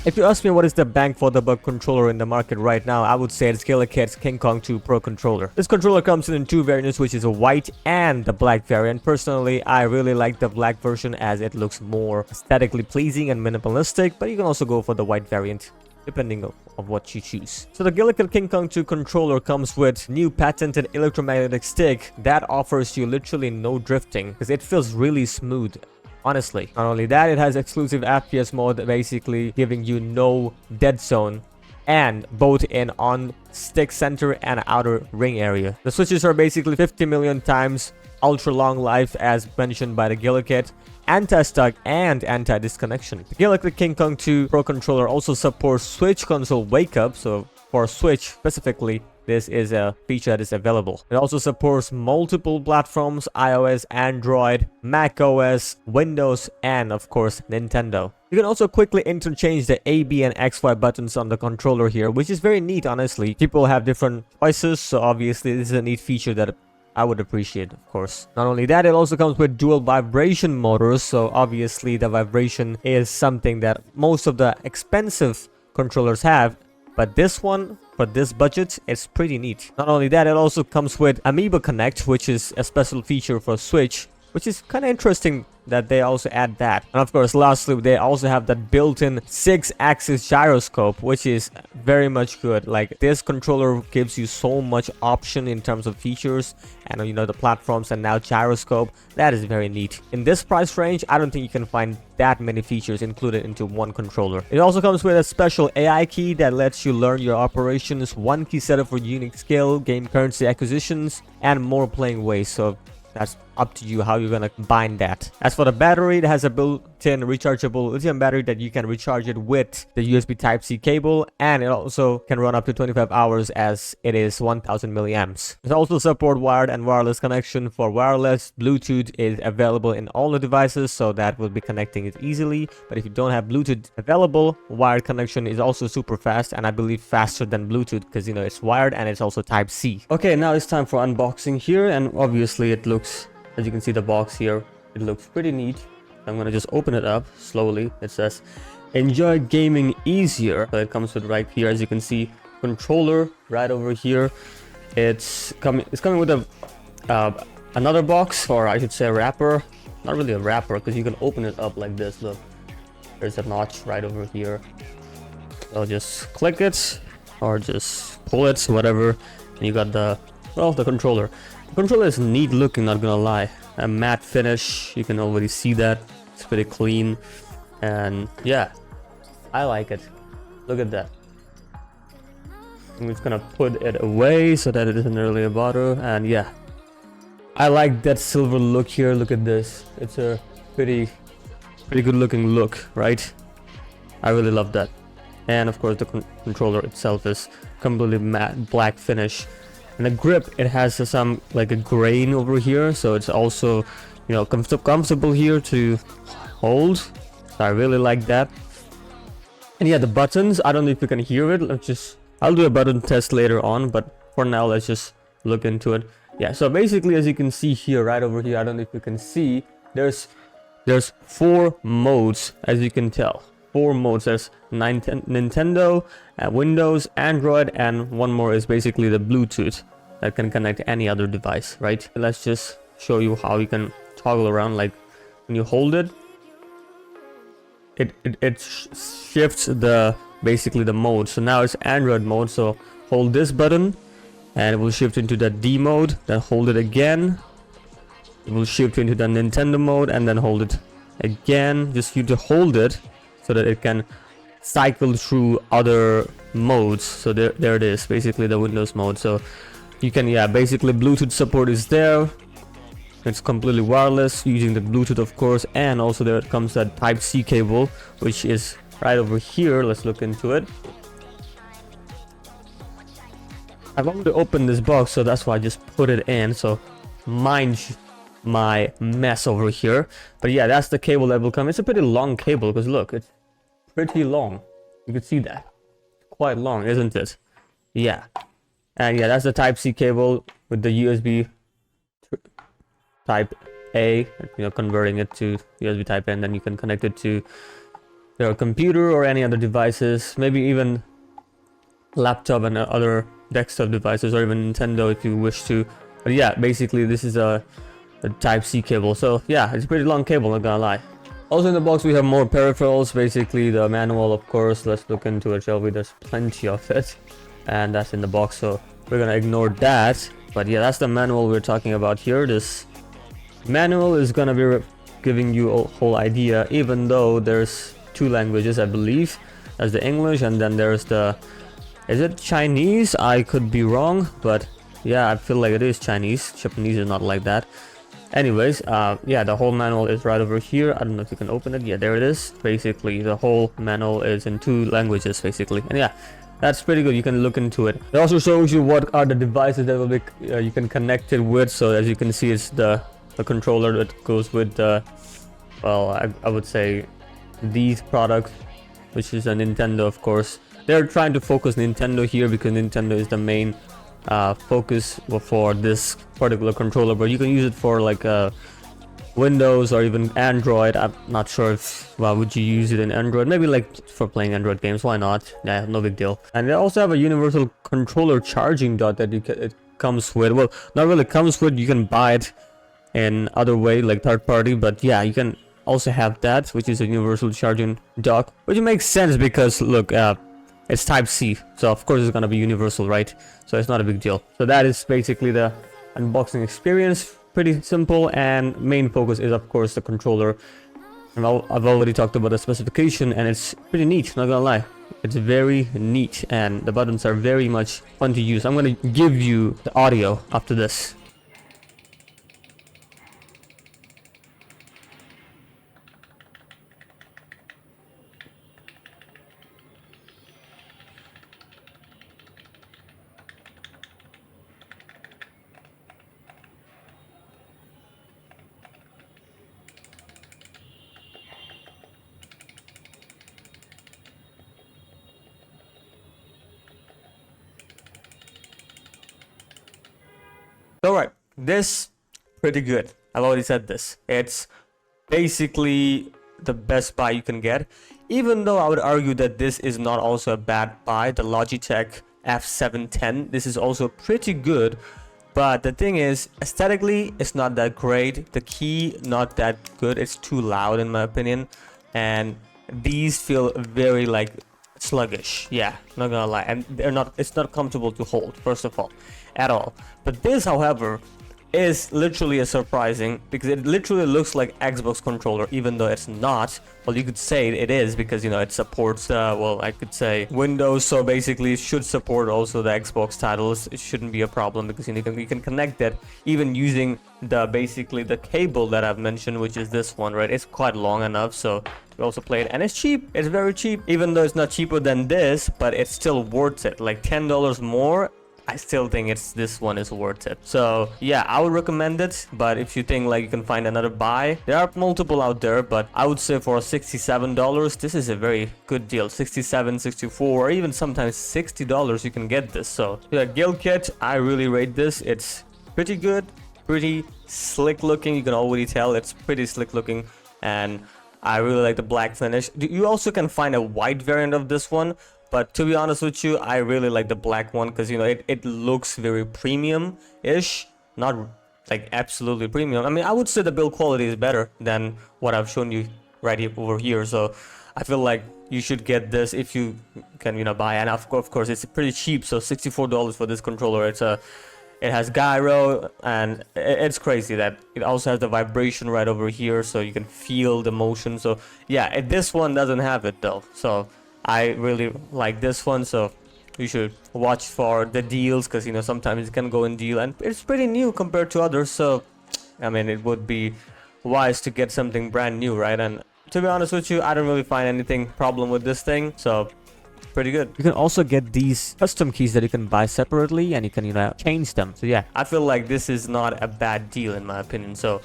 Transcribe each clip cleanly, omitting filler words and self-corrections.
If you ask me what is the bang for the buck controller in the market right now, I would say it's Gulikit Kingkong 2 Pro controller. This controller comes in two variants, which is a white and the black variant. Personally, I really like the black version as it looks more aesthetically pleasing and minimalistic, but you can also go for the white variant depending on what you choose. So the Gulikit Kingkong 2 controller comes with new patented electromagnetic stick that offers you literally no drifting because it feels really smooth. Honestly, not only that, it has exclusive FPS mode, basically giving you no dead zone, and both in on stick center and outer ring area. The switches are basically 50 million times ultra long life as mentioned by the Gulikit, anti-stuck and anti-disconnection. The Gulikit Kingkong 2 Pro controller also supports Switch console wake up, so for Switch specifically, this is a feature that is available. It also supports multiple platforms: iOS, Android, Mac OS, Windows, and of course Nintendo. You can also quickly interchange the A, B, and XY buttons on the controller here, which is very neat, honestly. People have different choices, so obviously this is a neat feature that I would appreciate, of course. Not only that, it also comes with dual vibration motors, so obviously the vibration is something that most of the expensive controllers have. But this one, for this budget, it's pretty neat. Not only that, it also comes with Amoeba Connect, which is a special feature for Switch, which is kind of interesting that they also add that. And of course, lastly, they also have that built-in 6-axis gyroscope, which is very much good. Like, this controller gives you so much option in terms of features and, you know, the platforms, and now gyroscope. That is very neat. In this price range, I don't think you can find that many features included into one controller. It also comes with a special AI key that lets you learn your operations, one key setup for unique skill, game currency acquisitions, and more playing ways. So that's up to you how you're gonna combine that. As for the battery, it has a built-in rechargeable lithium battery that you can recharge it with the USB Type-C cable, and it also can run up to 25 hours as it is 1000 milliamps. It also supports wired and wireless connection. For wireless, Bluetooth is available in all the devices, so that will be connecting it easily. But if you don't have Bluetooth available, wired connection is also super fast, and I believe faster than Bluetooth because, you know, it's wired and it's also Type-C. Okay, now it's time for unboxing here, and obviously it looks, as you can see the box here, it looks pretty neat. I'm gonna just open it up slowly. It says enjoy gaming easier. So it comes with right here, as you can see, controller right over here. It's coming with a another box, or I should say a wrapper. Not really a wrapper because you can open it up like this. Look, there's a notch right over here. So just click it or just pull it, whatever, and you got the, well, the controller. The controller is neat looking, not gonna lie. A matte finish, you can already see that. It's pretty clean, and yeah, I like it. Look at that. I'm just gonna put it away so that it doesn't really bother, and yeah, I like that silver look here. Look at this. It's a pretty good looking look, right? I really love that. And of course the controller itself is completely matte black finish. And the grip, it has some like a grain over here, so it's also, you know, comfortable here to hold. So I really like that. And yeah, the buttons, I don't know if you can hear it. I'll do a button test later on, but for now let's just look into it. Yeah, so basically, as you can see here, right over here, I don't know if you can see, there's 4 modes, as you can tell. 4 modes. There's Nintendo, Windows, Android, and one more is basically the Bluetooth that can connect any other device, right? Let's just show you how you can toggle around. Like when you hold it, it shifts the basically the mode. So now it's Android mode. So hold this button and it will shift into the D mode. Then hold it again, it will shift into the Nintendo mode, and then hold it again. Just you to hold it so that it can cycle through other modes. So there it is, basically the Windows mode. So you can, yeah, basically Bluetooth support is there. It's completely wireless using the Bluetooth, of course, and also there comes that Type-C cable, which is right over here. Let's look into it. I've already opened this box, so that's why I just put it in, so mind my mess over here. But yeah, that's the cable that will come. It's a pretty long cable because look, it's pretty long. You can see that, quite long, isn't it? Yeah. And yeah, that's the Type-C cable with the USB Type A, you know, converting it to USB Type A, and then you can connect it to your computer or any other devices, maybe even laptop and other desktop devices, or even Nintendo if you wish to. But yeah, basically this is a Type-C cable. So yeah, it's a pretty long cable, not gonna lie. Also in the box we have more peripherals, basically the manual, of course. Let's look into it, shall we? There's plenty of it, and that's in the box, so we're gonna ignore that. But yeah, that's the manual we're talking about here. This manual is gonna be giving you a whole idea, even though there's two languages, I believe. There's the English, and then there's the, is it Chinese? I could be wrong, but yeah, I feel like it is Chinese. Japanese is not like that. Anyways, yeah, the whole manual is right over here. I don't know if you can open it. Yeah, there it is. Basically, the whole manual is in two languages, basically. And yeah, that's pretty good. You can look into it. It also shows you what are the devices that will be you can connect it with. So as you can see, it's the controller that goes with the, well, I would say these products, which is a Nintendo, of course. They're trying to focus Nintendo here because Nintendo is the main focus for this particular controller, but you can use it for like Windows or even Android. I'm not sure if, well, would you use it in Android? Maybe like for playing Android games, why not? Yeah, no big deal. And they also have a universal controller charging dot that it comes with. Well, not really comes with, you can buy it in other way, like third party, but yeah, you can also have that, which is a universal charging dock, which makes sense because look, it's Type-C, so of course it's gonna be universal, right? So it's not a big deal. So that is basically the unboxing experience. Pretty simple, and main focus is of course the controller. And I've already talked about the specification, and it's pretty neat, not gonna lie. It's very neat, and the buttons are very much fun to use. I'm gonna give you the audio after this. Alright, this pretty good. I've already said this. It's basically the best buy you can get. Even though I would argue that this is not also a bad buy. The Logitech F710, this is also pretty good. But the thing is, aesthetically, it's not that great. The key, not that good. It's too loud in my opinion. And these feel very like sluggish. Yeah, not gonna lie. And it's not comfortable to hold, first of all, at all. But this, however, is literally a surprising, because it literally looks like Xbox controller, even though it's not. Well, you could say it is, because you know it supports well, I could say Windows, so basically it should support also the Xbox titles. It shouldn't be a problem, because you can connect that even using the basically the cable that I've mentioned, which is this one, right? It's quite long enough, so to also play it, and it's cheap. It's very cheap, even though it's not cheaper than this, but it's still worth it. Like $10 more, I still think this one is worth it. So yeah, I would recommend it. But if you think like you can find another buy, there are multiple out there, but I would say for $67, this is a very good deal. 67, 64, or even sometimes $60 you can get this. So yeah, Gulikit, I really rate this. It's pretty good, pretty slick looking. You can already tell it's pretty slick looking, and I really like the black finish. You also can find a white variant of this one, but to be honest with you, I really like the black one, because you know it looks very premium-ish, not like absolutely premium. I mean, I would say the build quality is better than what I've shown you right over here. So I feel like you should get this if you can, you know, buy. And of course, it's pretty cheap. So $64 for this controller. It has gyro, and it's crazy that it also has the vibration right over here, so you can feel the motion. So yeah, this one doesn't have it though. So I really like this one, so you should watch for the deals, because you know sometimes it can go in deal, and it's pretty new compared to others. So I mean, it would be wise to get something brand new, right? And to be honest with you, I don't really find anything problem with this thing, so pretty good. You can also get these custom keys that you can buy separately, and you can, you know, change them. So yeah, I feel like this is not a bad deal in my opinion. So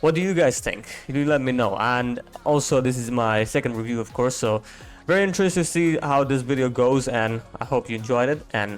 what do you guys think? You let me know. And also, this is my second review, of course, so very interested to see how this video goes, and I hope you enjoyed it, and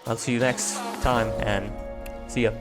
I'll see you next time, and see ya.